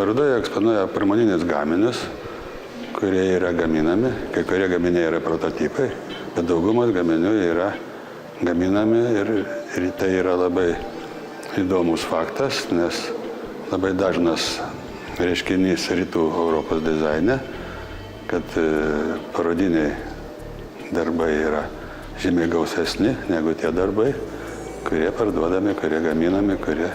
Parodoje eksponuoja pramoninius gaminius, kurie yra gaminami. Kai kurie gaminiai yra prototipai, bet daugumas gaminių yra gaminami ir tai yra labai įdomus faktas, nes labai dažnas reiškinys rytų Europos dizaine, kad parodiniai darbai yra žymiai gausesni negu tie darbai, kurie parduodami, kurie gaminami, kurie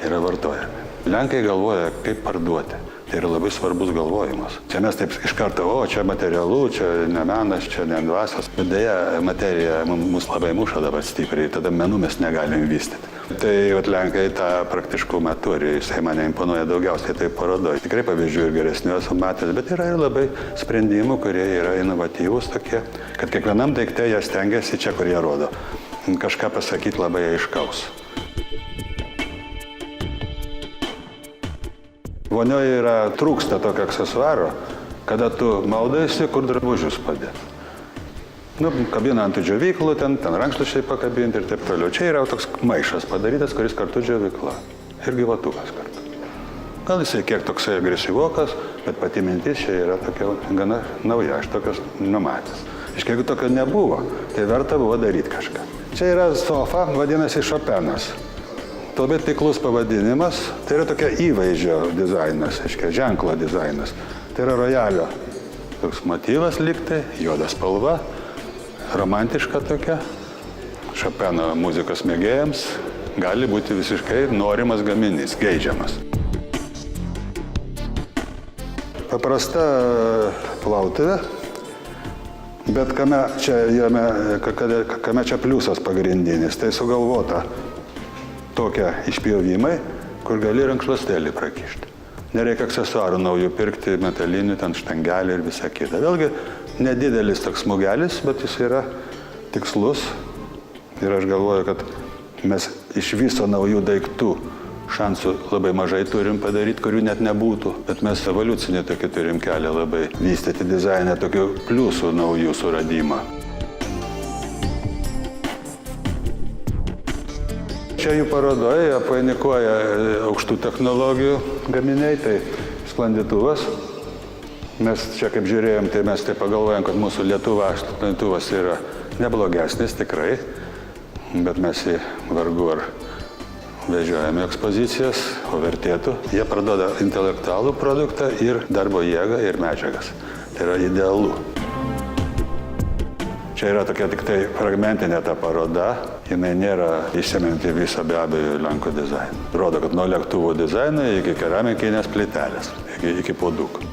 yra vartojami. Lenkai galvoja, kaip parduoti. Tai yra labai svarbus galvojimas. Čia mes taip iš karto, čia materialu, čia ne menas, čia ne dvasios. Bet dėja, materija mus labai muša dabar stipriai, tada menų mes negalim vystyti. Tai Lenkai tą praktiškumą turi, jisai mane imponuoja daugiausiai tai parodoje. Tikrai pavyzdžių ir geresnių esu matęs, bet yra ir labai sprendimų, kurie yra inovatyvūs tokie, kad kiekvienam daikte jie stengiasi čia, kur jie rodo, kažką pasakyti labai aiškaus. Vonioje yra trūksta tokio aksesuaro, kada tu maudaisi, kur drabužius padėti. Kabina ant džiovyklų, ten rankšluosčiai pakabinti ir taip toliau. Čia yra toks maišas padarytas, kuris kartu džiovykla. Ir gyvatukas kartu. Gal jisai kiek toksai agresyvokas, bet pati mintis čia yra tokia gana nauja, aš tokios numatęs. Jeigu tokio nebuvo, tai verta buvo daryti kažką. Čia yra sofa, vadinasi Šopenas. Labai taiklus pavadinimas, tai yra tokia įvaizdžio dizainas, ženklo dizainas. Tai yra rojalio toks motyvas lygtai, juoda spalva, romantiška tokia. Šopeno muzikos mėgėjams gali būti visiškai norimas gaminys, geidžiamas. Paprasta plautuvė, bet kame čia pliusas pagrindinis, tai sugalvota tokie išpjovimai, kur gali rankšluostelį prakišti. Nereikia aksesuarų naujų pirkti, metalinių, ten štangelį ir visą kitą. Vėlgi, nedidelis toks smūgelis, bet jis yra tikslus. Ir aš galvoju, kad mes iš viso naujų daiktų šansų labai mažai turim padaryti, kurių net nebūtų. Bet mes evoliucinį tokį turim kelią labai vystyti dizainą, tokių pliusų naujų suradimą. Čia jų parodoje apvainikuoja aukštų technologijų gaminiai, tai sklandytuvas. Mes čia kaip žiūrėjom, tai mes taip pagalvojom, kad mūsų sklandytuvas yra neblogesnis tikrai, bet mes jį vargu ar vežiojame ekspozicijas, o vertėtų. Jie parduoda intelektualų produktą ir darbo jėgą ir medžiagas. Tai yra idealu. Čia yra tokia tik tai fragmentinė ta paroda, jinai nėra išsemianti visą be abejo Lenkų dizainą. Rodo, kad nuo lėktuvų dizaino iki keramikinės plytelės, iki puodukų.